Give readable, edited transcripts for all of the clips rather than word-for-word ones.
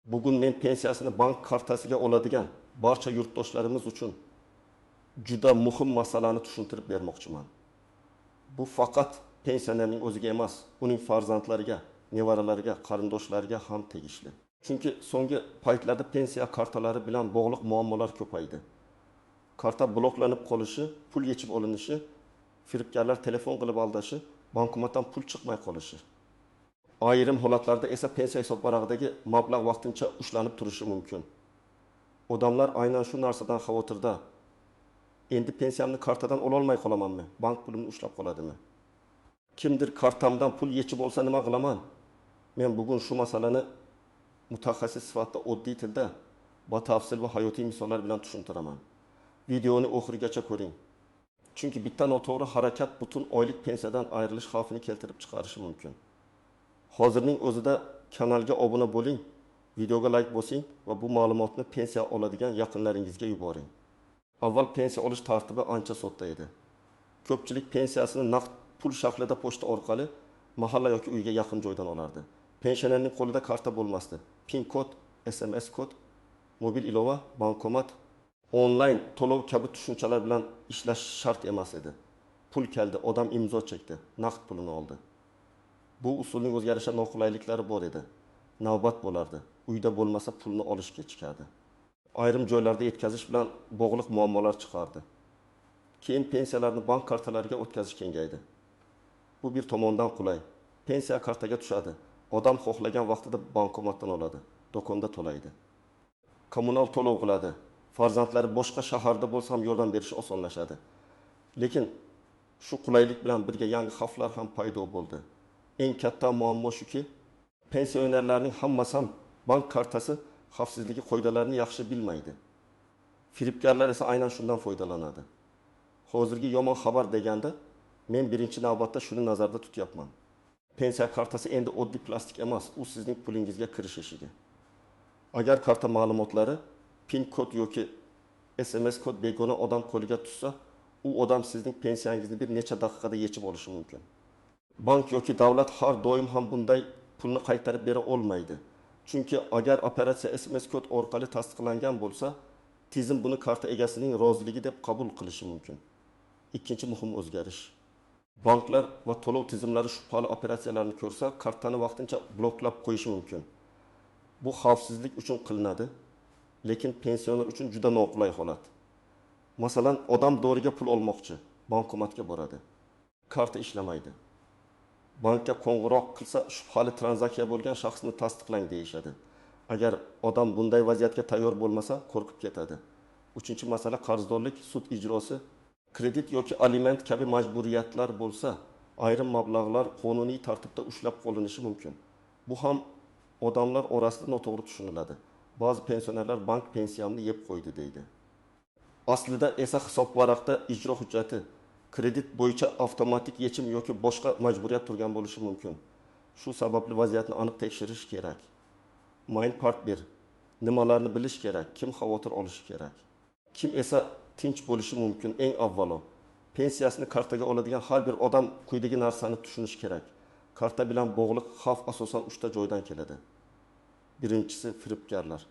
Bugun men pensiyasini bank kartasiga oladigan barcha yurtdoshlarimiz uchun juda muhim masalani tushuntirib bermoqchiman. Bu faqat pensionerning o'ziga emas, uning farzandlariga, nevaralariga, qarindoshlariga ham tegishli. Chunki so'nggi paytlarda pensiya kartalari bilan bog'liq muammolar ko'paydi. Karta bloklanib qolishi, pul yechib olinishi, firibgarlar telefon qilib aldashi, bankomatdan pul chiqmay qolishi. Ayrim holatlarda esa pensiya hisobvaraqidagi mablag' vaqtincha ushlanib turishi mumkin. Odamlar aynan shu narsadan xavotirda. Endi pensiyamni kartadan ola olmay qolamanmi? Bank pulimni ushlab qoladimi? Kimdir kartamdan pul yechib olsa nima qilaman? Men bugun shu masalani mutaxassis sifatida oddiy tilda batafsil va hayotiy misollar bilan tushuntiraman. Videoni oxirigacha ko'ring. Chunki bitta noto'g'ri harakat butun oylik pensiyadan ayrilish xavfini keltirib chiqarishi mumkin. Hozirning o'zida kanalga obuna bo'ling, videoga like bosing va bu ma'lumotni pensiya oladigan yaqinlaringizga yuboring. Avval pensiya olish tartibi ancha sodda edi. Ko'pchilik pensiyasini naqd pul shaklida pochta orqali mahalla yoki uyga yaqin joydan olardi. Pensionerning qo'lida karta bo'lmasdi. PIN kod, SMS kod, mobil ilova, bankomat, onlayn to'lov kabi tushunchalar bilan ishlash shart emas edi. Pul keldi, odam imzo chekdi, naqd pulini oldi. Bu usulning o'zgarishiga noqulayliklari bor edi. Navbat bo'lardi. Uyda bo'lmasa pulni olishga chiqardi. Ayrim joylarda yetkazish bilan bog'liq muammolar chiqardi. Keyin pensiyalarni bank kartalariga o'tkazish kengaydi. Bu bir tomondan qulay. Pensiya kartaga tushadi. Odam xohlagan vaqtida bankomatdan oladi, do'konda to'laydi. Kommunal to'lov qiladi. Farzandlari boshqa shaharda bo'lsa ham yordam berish osonlashadi. Lekin shu qulaylik bilan birga yangi xavflar ham paydo bo'ldi. Eng katta muammo shuki, pensionerlarning hammasi ham bank kartasi xavfsizligi qoidalarini yaxshi bilmaydi. Firibgarlar esa aynan shundan foydalanadi. Hozirgi yomon xabar deganda, men birinchi navbatda shuni nazarda tutyapman. Pensiya kartasi endi oddiy plastik emas, u sizning pulingizga kirish eshigi. Agar karta ma'lumotlari, PIN kod yoki SMS kod begona odam qo'liga tushsa, u odam sizning pensiyangizni bir necha daqiqada yechib olishi mumkin. Bank yoki davlat har doim ham bunday pulni qaytarib bera olmaydi. Chunki agar operatsiya SMS kod orqali tasdiqlangan bo'lsa, tizim buni karta egasining roziligi deb qabul qilishi mumkin. Ikkinchi muhim o'zgarish. Banklar va to'lov tizimlari shubhali operatsiyalarni ko'rsa, kartani vaqtincha bloklab qo'yishi mumkin. Bu xavfsizlik uchun qilinadi, lekin pensioner uchun juda noqulay holat. Masalan, odam doriga pul olmoqchi, bankomatga boradi. Karta ishlamaydi. Bankka qo'ng'iroq qilsa, shubhali tranzaksiya bo'lgan shaxsni tasdiqlang deyishadi. Agar odam bunday vaziyatga tayyor bo'lmasa, qo'rqib ketadi. Uchinchi masala qarzdorlik, sud ijrosi, kredit yoki aliment kabi majburiyatlar bo'lsa, ayrim mablag'lar qonuniy tartibda ushlab qolinishi mumkin. Bu ham odamlar orasida noto'g'ri tushuniladi. Ba'zi pensionerlar bank pensiyamni yeb qo'ydi deydi. Aslida esa hisobvaraqda ijro hujjati, kredit bo'yicha avtomatik yechim yoki boshqa majburiyat turgan bo'lishi mumkin. Shu sababli vaziyatni aniq tekshirish kerak. Main part 1. Nimalarni bilish kerak, kim xavotir olishi kerak. Kim esa tinch bo'lishi mumkin? Eng avvalo, pensiyasini kartaga oladigan har bir odam quyidagi narsani tushunish kerak. Karta bilan bog'liq xavf asosan 3 ta joydan keladi. Birinchisi firibgarlar.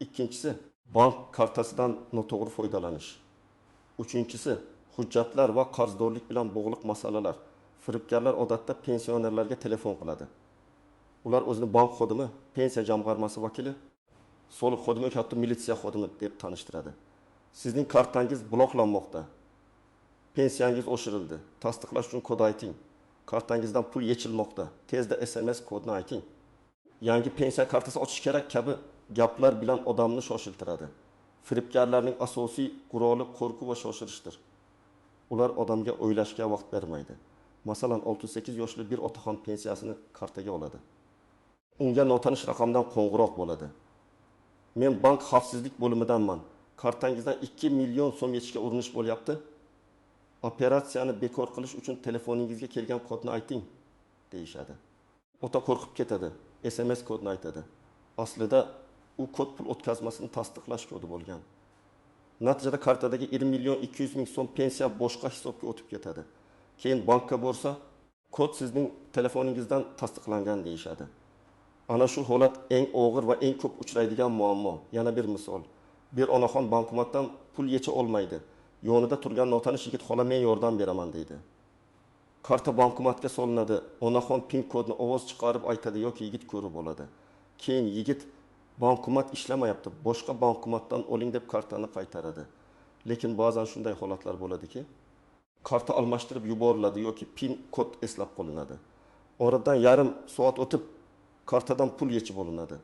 Ikkinchisi bank kartasidan noto'g'ri foydalanish. Uchinchisi hujjatlar va qarzdorlik bilan bog'liq masalalar. Firibgarlar odatda pensionerlarga telefon qiladi. Ular o'zini bank xodimi, pensiya jamg'armasi vakili, soliq xodimi yoki hatto militsiya xodimi deb tanishtiradi. Sizning kartangiz bloklanmoqda. Pensiyangiz oshirildi. Tasdiqlash uchun kod ayting. Kartangizdan pul yechilmoqda. Tezda SMS kodni ayting. Yangi pensiya kartasi ochish kerak kabi gaplar bilan odamni shoshiltiradi. Firibgarlarning asosiy quroli qo'rquv va shoshirishdir. Ular odamga o'ylashga vaqt bermaydi. Masalan, 68 yoshli bir otaxon pensiyasini kartaga oladi. Unga notanish raqamdan qo'ng'iroq bo'ladi. Men bank xavfsizlik bo'limidanman. Kartangizdan 2 million so'm yechishga urinish bo'lyapti. Operatsiyani bekor qilish uchun telefoningizga kelgan kodni ayting, deyishadi. Ota qo'rqib ketadi. SMS kodni aytadi. Aslida u kod pul o'tkazmasini tasdiqlash kodi bo'lgan. Natijada kartadagi 1 million 200 ming so'm pensiya boshqa hisobga o'tib ketadi. Keyin bankka borsa, kod sizning telefoningizdan tasdiqlangan deyishadi. Ana shu holat eng og'ir va eng ko'p uchraydigan muammo. Yana bir misol. Bir onaxon bankomatdan pul yecha olmaydi. Yonida turgan notanish yigit xola men yordam beraman deydi. Karta bankomatga solinadi. Onaxon pin kodni ovoz chiqarib aytadi yoki yigit ko'rib oladi. Keyin yigit bankomat ishlamayapti, boshqa bankomatdan oling deb kartani qaytaradi. Lekin ba'zan shunday holatlar bo'ladiki, karta almashtirib yuboriladi yoki pin kod eslab qolinadi. Oradan yarim soat o'tib kartadan pul yechib olinadi.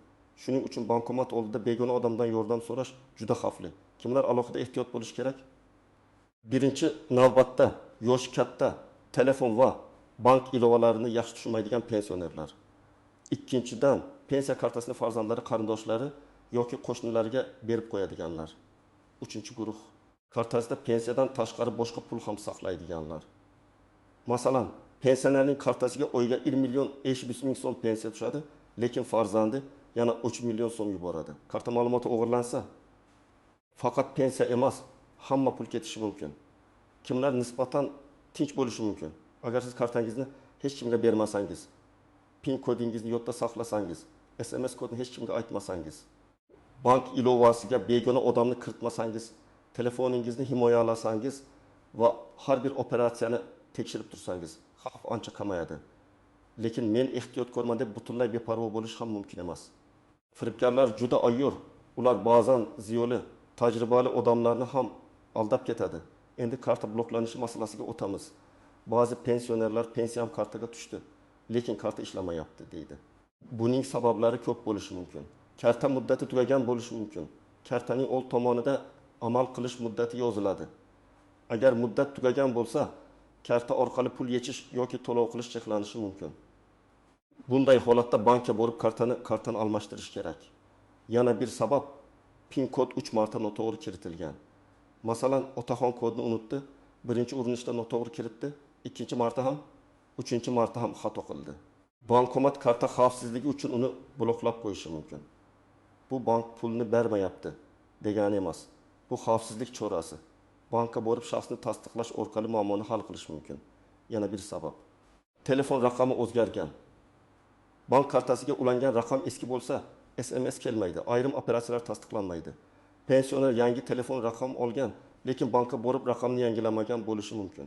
Shuning uchun bankomat oldida begona odamdan yordam so'rash juda xavfli. Kimlar alohida ehtiyot bo'lish kerak? Birinchi navbatda yosh katta, telefon va bank ilovalarini yaxshi tushunmaydigan pensionerlar. Ikkinchidan pensiya kartasini farzandlari, qarindoshlari yoki qo'shnilariga berib qo'yadiganlar. Uchinchi guruh kartasida pensiyadan tashqari boshqa pul ham saqlaydiganlar. Masalan, pensionerning kartasiga oyiga 1 million 500 ming so'm pensiya tushadi, lekin farzandi yana 3 million so'm yuboradi. Karta ma'lumoti o'g'irlansa, faqat pensiya emas, hamma pul ketishi mumkin. Kimlar nisbatan tinch bo'lishi mumkin? Agar siz kartangizni hech kimga bermasangiz, pin kodingizni yodda saqlasangiz, SMS kodini hech kimga aytmasangiz, bank ilovasiga begona odamni kiritmasangiz, telefoningizni himoyalasangiz va har bir operatsiyani tekshirib tursangiz, xavf ancha kamayadi. Lekin men ehtiyotkorman deb butunlay beparvo bo'lish ham mumkin emas. Firibgarlar juda ayyor. Ular ba'zan ziyoli, tajribali odamlarni ham aldab ketadi. Endi karta bloklanishi masalasiga o'tamiz. Ba'zi pensionerlar pensiyam kartaga tushdi, lekin karta ishlamayapti deydi. Buning sabablari ko'p bo'lishi mumkin. Karta muddati tugagan bo'lishi mumkin. Kartaning old tomonida amal qilish muddati yoziladi. Agar muddat tugagan bo'lsa, karta orqali pul yechish yoki to'lov qilish cheklanishi mumkin. Bunday holatda bankka borib kartani almashtirish kerak. Yana bir sabab, pin kod 3 marta noto'g'ri kiritilgan. Masalan, otaxon kodni unutdi, birinchi urinishda noto'g'ri kiritdi, ikkinchi marta ham, uchinchi marta ham xato qildi. Bankomat karta xavfsizligi uchun uni bloklab qo'yishi mumkin. Bu bank pulni bermayapti degani emas. Bu xavfsizlik chorasi. Bankka borib shaxsni tasdiqlash orqali muammoni hal qilish mumkin. Yana bir sabab. Telefon raqami o'zgargan. Bank kartasiga ulangan raqam eski bo'lsa, SMS kelmaydi, ayrim operatsiyalar tasdiqlanmaydi. Pensioner yangi telefon raqam olgan, lekin bankka borib raqamni yangilamagan bo'lishi mumkin.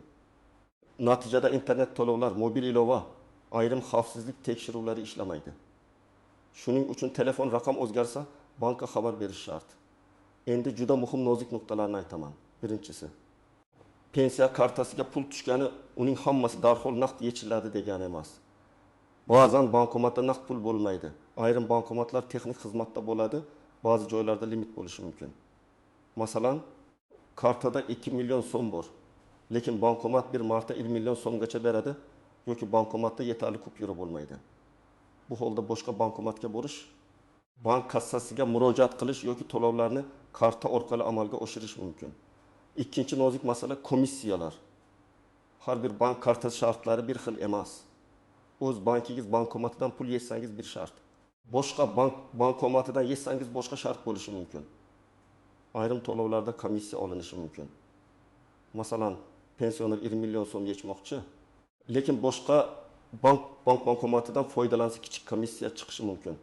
Natijada internet to'lovlar, mobil ilova, ayrim xavfsizlik tekshiruvlari ishlamaydi. Shuning uchun telefon raqam o'zgarsa, bankka xabar berish shart. Endi juda muhim nozik nuqtalarni aytaman. Birinchisi, pensiya kartasiga pul tushgani uning hammasi darhol naqd yechiladi degani emas. Ba'zan bankomatda naqd pul bo'lmaydi. Ayrim bankomatlar texnik xizmatda bo'ladi, ba'zi joylarda limit bo'lishi mumkin. Masalan, kartada 2 million so'm bor, lekin bankomat bir marta 1 million so'mgacha beradi yoki bankomatda yetarli kupyura bo'lmaydi. Bu holda boshqa bankomatga borish, bank kassasiga murojaat qilish yoki to'lovlarni karta orqali amalga oshirish mumkin. Ikkinchi nozik masala komissiyalar. Har bir bank kartasi shartlari bir xil emas. O'z bankingiz bankomatidan pul yechsangiz bir shart. Boshqa bankomatidan yechsangiz boshqa shart bo'lishi mumkin. Ayrim to'lovlarda komissiya olinishi mumkin. Masalan, pensioner 1 million so'm yechmoqchi, lekin boshqa bankomatidan foydalansa kichik komissiya chiqishi mumkin.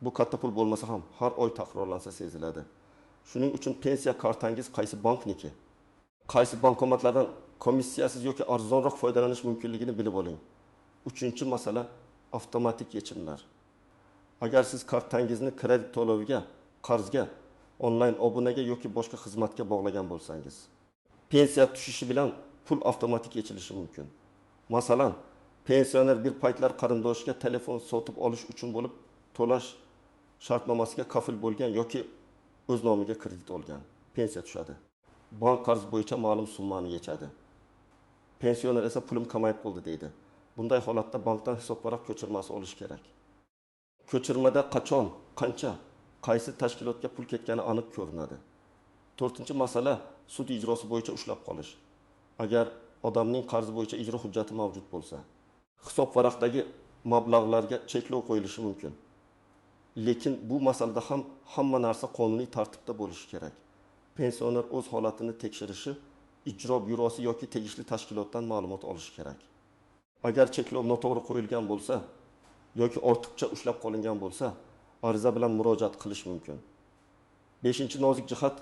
Bu katta pul bo'lmasa ham har oy takrorlansa seziladi. Shuning uchun pensiya kartangiz qaysi bankniki, qaysi bankomatlardan komissiyasiz yoki arzonroq foydalanish mumkinligini bilib oling. Uchinchi masala, avtomatik yechimlar. Agar siz kartangizni kredit to'loviga, qarzga, onlayn obunaga yoki boshqa xizmatga bog'lagan bo'lsangiz, pensiya tushishi bilan pul avtomatik yechilishi mumkin. Masalan, pensioner bir paytlar qarindoshiga telefon sotib olish uchun bo'lib to'lash shartnomasiga kafil bo'lgan yoki o'z nomiga kredit olgan, pensiya tushadi. Bank qarz bo'yicha ma'lum summani yechadi. Pensioner esa pulim kamayib qoldi deydi. Bunday holatda bankdan hisobvaraq ko'chirmasi olish kerak. Ko'chirmada qachon, qancha, qaysi tashkilotga pul ketgani aniq ko'rinadi. To'rtinchi masala, sud ijrosi bo'yicha ushlab qolish. Agar odamning qarzi bo'yicha ijro hujjati mavjud bo'lsa, hisobvaraqdagi mablag'larga cheklov qo'yilishi mumkin. Lekin bu masalada ham hamma narsa qonuniy tartibda bo'lishi kerak. Pensioner o'z holatini tekshirishi, ijro byurosi yoki tegishli tashkilotdan ma'lumot olishi kerak. Agar cheklov noto'g'ri qo'yilgan bo'lsa, yoki ortiqcha ushlab qolingan bo'lsa, ariza bilan murojaat qilish mumkin. 5-nozik jihat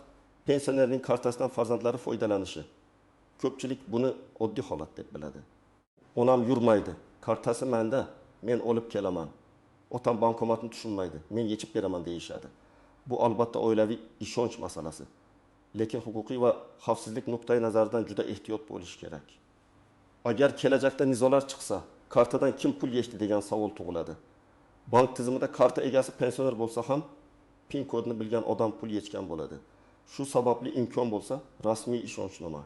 pensionerning kartasidan farzandlari foydalanishi. Ko'pchilik buni oddiy holat deb biladi. Onam yurmaydi, kartasi menda, men olib kelaman. Otam bankomatni tushunmaydi, men yechib beraman deyishadi. Bu albatta oilaviy ishonch masalasi. Lekin huquqiy va xavfsizlik nuqtai nazaridan juda ehtiyot bo'lish kerak. Agar kelajakda nizolar chiqsa, kartadan kim pul yechdi degan savol tug'iladi. Bank tizimida karta egasi pensioner bo'lsa ham, PIN kodini bilgan odam pul yechgan bo'ladi. Shu sababli imkon bo'lsa, rasmiy ishonchnoma,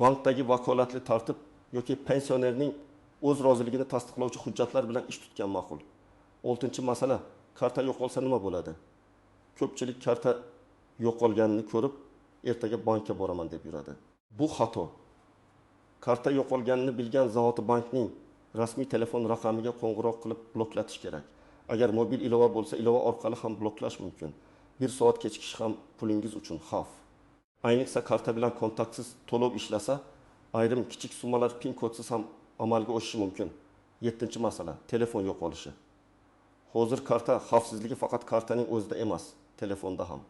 bankdagi vakolatli tartib yoki pensionerning o'z roziligini tasdiqlovchi hujjatlar bilan ish tutgan ma'qul. 6-masala, karta yo'qolsa nima bo'ladi? Ko'pchilik karta yo'qolganini ko'rib, ertaga bankka boraman deb yuradi. Bu xato. Karta yo'qolganini bilgan zahoti bankning rasmiy telefon raqamiga qo'ng'iroq qilib bloklatish kerak. Agar mobil ilova bo'lsa, ilova orqali ham bloklash mumkin. 1 soat kechikish ham pulingiz uchun xavf. Ayniqsa karta bilan kontaktsiz to'lov ishlasa, ayrim kichik summalar PIN kodsiz ham amalga oshishi mumkin. 7-masala, telefon yo'qolishi. Hozir karta xavfsizligi faqat kartaning o'zida emas, telefonda ham.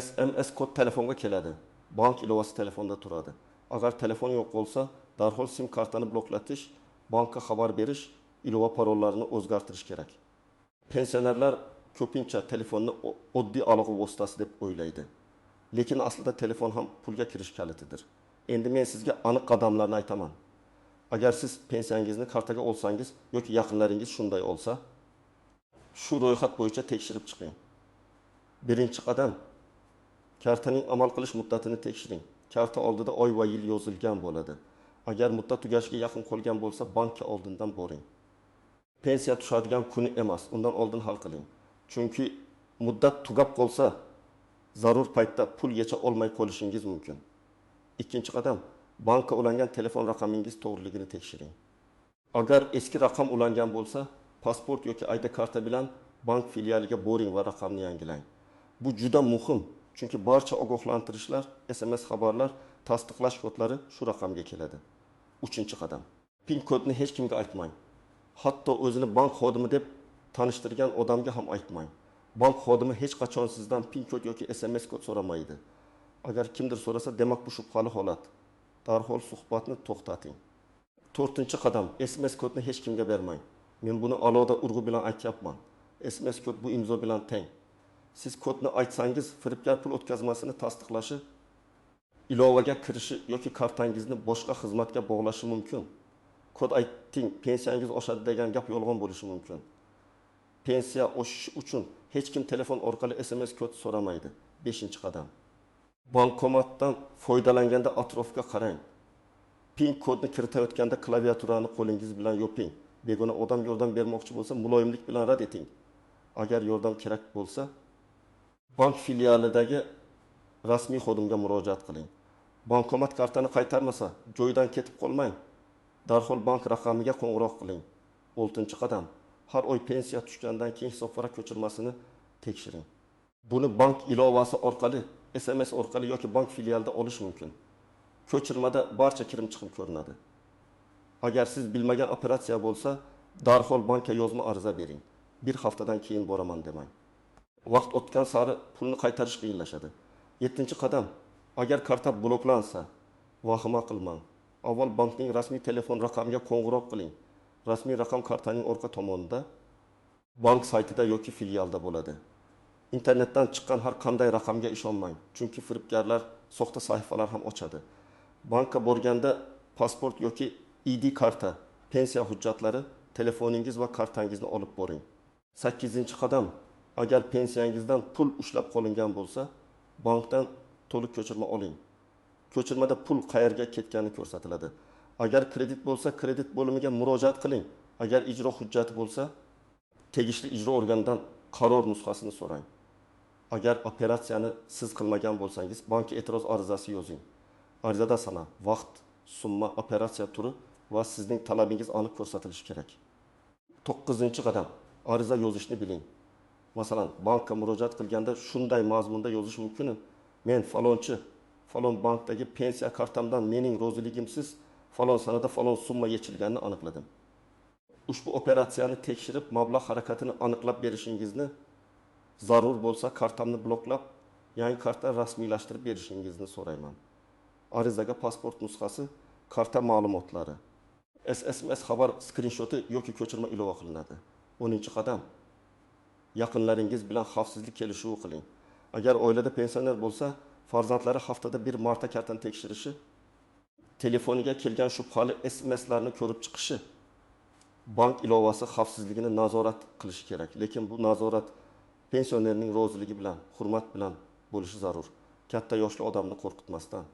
SMS kod telefonga keladi. Bank ilovasi telefonda turadi. Agar telefon yo'q bo'lsa, darhol SIM kartani bloklatish, bankka xabar berish, ilova parollarini o'zgartirish kerak. Pensionerlar ko'pincha telefonni oddiy aloqa vositasi deb o'ylaydi. Lekin aslida telefon ham pulga kirish kalitidir. Endi men sizga aniq qadamlarni aytaman. Agar siz pensiyangizni kartaga olsangiz yoki yaqinlaringiz shunday olsa, shu ro'yxat bo'yicha tekshirib chiqing. 1-qadam, kartaning amal qilish muddatini tekshiring. Karta oldida oy va yil yozilgan bo'ladi. Agar muddat tugashiga yaqin qolgan bo'lsa, bankka oldindan boring. Pensiya tushadigan kuni emas, undan oldin hal qiling. Chunki muddat tugab qolsa, zarur paytda pul yecha olmay qolishingiz mumkin. 2-qadam, bankka ulangan telefon raqamingiz to'g'riligini tekshiring. Agar eski raqam ulangan bo'lsa, pasport yoki ID karta bilan bank filialiga boring va raqamni yangilang. Bu juda muhim, chunki barcha ogohlantirishlar, SMS xabarlar, tasdiqlash kodlari shu raqamga keladi. 3-qadam, PIN kodni hech kimga aytmang. Hatto o'zini bank xodimi deb tanishtirgan odamga ham aytmang. Bank xodimi hech qachon sizdan PIN kod yoki SMS kod so'ramaydi. Agar kimdir so'rasa, demak bu shubhali holat. Darhol suhbatni to'xtating. 4-qadam, SMS kodni hech kimga bermang. Men buni aloda urg'u bilan aytyapman. SMS kod bu imzo bilan teng. Siz kodni aytsangiz, firibgar pul o'tkazmasini tasdiqlashi, ilovaga kirishi yoki kartangizni boshqa xizmatga bog'lashi mumkin. Kod ayting, pensiyangiz oshadi degan gap yolg'on bo'lishi mumkin. Pensiya oshishi uchun hech kim telefon orqali SMS kod so'ramaydi. 5-qadam. Bankomatdan foydalanganda atrofga qarang. PIN kodni kiritayotganda klaviaturani qo'lingiz bilan yoping. Begona odam yordam bermoqchi bo'lsa, muloyimlik bilan rad eting. Agar yordam kerak bo'lsa, bank filialidagi rasmiy xodimga murojaat qiling. Bankomat kartani qaytarmasa, joydan ketib qolmang. Darhol bank raqamiga qo'ng'iroq qiling. 6-qadam. Har oy pensiya tushgandan keyin hisobvaraq ko'chirmasini tekshiring. Buni bank ilovasi orqali, SMS orqali yoki bank filialida olish mumkin. Ko'chirmada barcha kirim chiqib ko'rinadi. Agar siz bilmagan operatsiya bo'lsa, darhol bankka yozma ariza bering. 1 haftadan keyin boraman demang. Vaqt o'tgan sari pulni qaytarish qiyinlashadi. 7-qadam. Agar karta bloklansa, vahima qilmang. Avval bankning rasmiy telefon raqamiga qo'ng'iroq qiling. Rasmiy raqam kartaning orqa tomonida, bank saytida yoki filialda bo'ladi. Internetdan chiqqan har qanday raqamga ishonmang, chunki firibgarlar soxta sahifalar ham ochadi. Bankka borganda pasport yoki ID karta, pensiya hujjatlari, telefoningiz va kartangizni olib boring. 8-qadam. Agar pensiyangizdan pul ushlab qolingan bo'lsa, bankdan to'liq ko'chirma oling. Ko'chirmada pul qayerga ketgani ko'rsatiladi. Agar kredit bo'lsa, kredit bo'limiga murojaat qiling. Agar ijro hujjati bo'lsa, tegishli ijro organidan qaror nusxasini so'rang. Agar operatsiyani siz qilmagan bo'lsangiz, bankka e'tiroz arizasi yozing. Arizada sana, vaqt, summa, operatsiya turi va sizning talabingiz aniq ko'rsatilishi kerak. 9-qadam. Ariza yozishni biling. Masalan, bankka murojaat qilganda shunday mazmunda yozish mumkin. Men falonchi, falon bankdagi pensiya kartamdan mening roziligimsiz falon sanada falon summa yechilganini aniqladim. ushbu operatsiyani tekshirib, mablag' harakatini aniqlab berishingizni, zarur bo'lsa kartamni bloklab, yangi karta rasmiylashtirib berishingizni so'rayman. Arizaga pasport nusxasi, karta ma'lumotlari, SMS xabar skrinshoti yoki ko'chirma ilova qilinadi. 10-qadam. Yaqinlaringiz bilan xavfsizlik kelishuvi qiling. Agar oilada pensioner bo'lsa, farzandlari haftada bir marta kartani tekshirishi, telefoniga kelgan shubhali SMS'larni ko'rib chiqishi, bank ilovasi xavfsizligini nazorat qilishi kerak. Lekin bu nazorat pensionerning roziligi bilan, hurmat bilan bo'lishi zarur. Katta yoshli odamni qo'rqitmasdan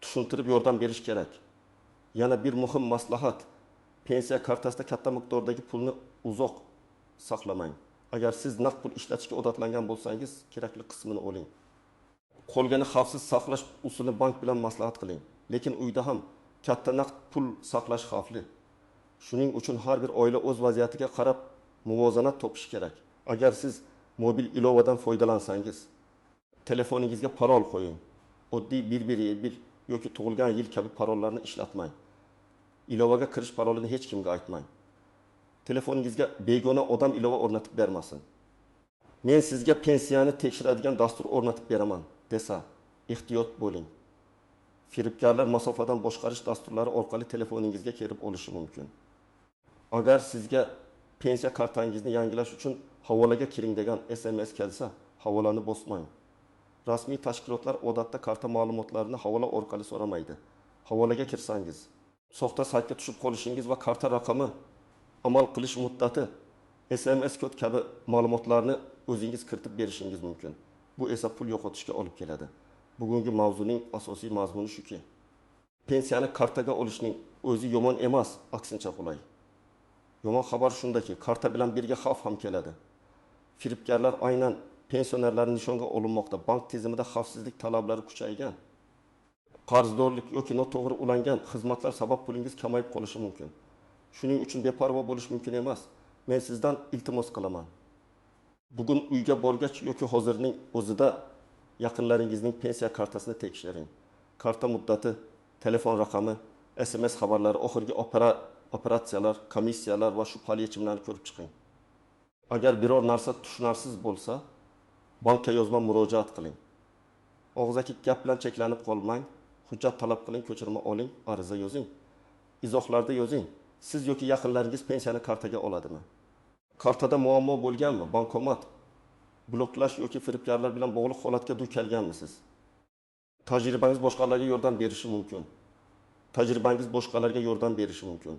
tushuntirib yordam berish kerak. Yana bir muhim maslahat, pensiya kartasida katta miqdordagi pulni uzoq saqlamang. Agar siz naqd pul ishlatishga odatlangan bo'lsangiz, kerakli qismini oling. Qolgani xavfsiz saqlash usuli bank bilan maslahat qiling. Lekin uyda ham katta naqd pul saqlash xavfli. Shuning uchun har bir oila o'z vaziyatiga qarab muvozanat topishi kerak. Agar siz mobil ilovadan foydalansangiz, telefoningizga parol qo'ying. Oddiy 1111 yoki tug'ilgan yil kabi parollarni ishlatmang. Ilovaga kirish parolini hech kimga aytmang. Telefoningizga begona odam ilova o'rnatib bermasin. Men sizga pensiyani tekshiradigan dastur o'rnatib beraman desa, ehtiyot bo'ling. Firibgarlar masofadan boshqarish dasturlari orqali telefoningizga kelib olishi mumkin. Agar sizga pensiya kartangizni yangilash uchun havolaga kiring degan SMS kelsa, havolani bosmang. Rasmiy tashkilotlar odatda karta ma'lumotlarini havola orqali so'ramaydi. Havolaga kirsangiz, soxta saytga tushib qolishingiz va karta raqami, amal qilish muddati, SMS kod kabi ma'lumotlarni o'zingiz kiritib berishingiz mumkin. Bu esa pul yo'qotishga olib keladi. Bugungi mavzuning asosiy mazmuni shuki, pensiyani kartaga olishning o'zi yomon emas, aksincha qulay. Yomon xabar shundaki, karta bilan birga xavf ham keladi. Firibgarlar aynan pensionerlarning nishonga olinmoqda. Bank tizimida xavfsizlik talablari kuchaygan. Qarzdorlik yoki noto'g'ri ulangan xizmatlar sabab pulingiz kamayib qolishi mumkin. Shuning uchun beparvo bo'lish mumkin emas. Men sizdan iltimos qilaman. Bugun uyga borgach yoki hozirning o'zida yaqinlaringizning pensiya kartasini tekshiring. Karta muddati, telefon raqami, SMS xabarlari, oxirgi operatsiyalar, komissiyalar va shubhali yechimlarni ko'rib chiqing. Agar biror narsa tushunarsiz bo'lsa, bankka yozma murojaat qiling. Og'zaki gap bilan cheklanib qolmang. Hujjat talab qiling, ko'chirma oling, ariza yozing. Izohlarda yozing. Siz yoki yaqinlaringiz pensiyani kartaga oladimi? Kartada muammo bo'lganmi? Bankomat, bloklash yoki firibgarlar bilan bog'liq holatga duch kelganmisiz? Tajribangiz boshqalarga yordam berishi mumkin.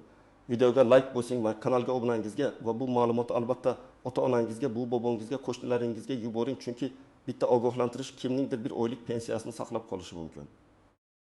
Videoga like bosing va kanalga obunangizga va bu ma'lumotni albatta ota-onangizga, bu bobongizga, qo'shnilaringizga yuboring, chunki bitta ogohlantirish kimningdir bir oylik pensiyasini saqlab qolishi mumkin.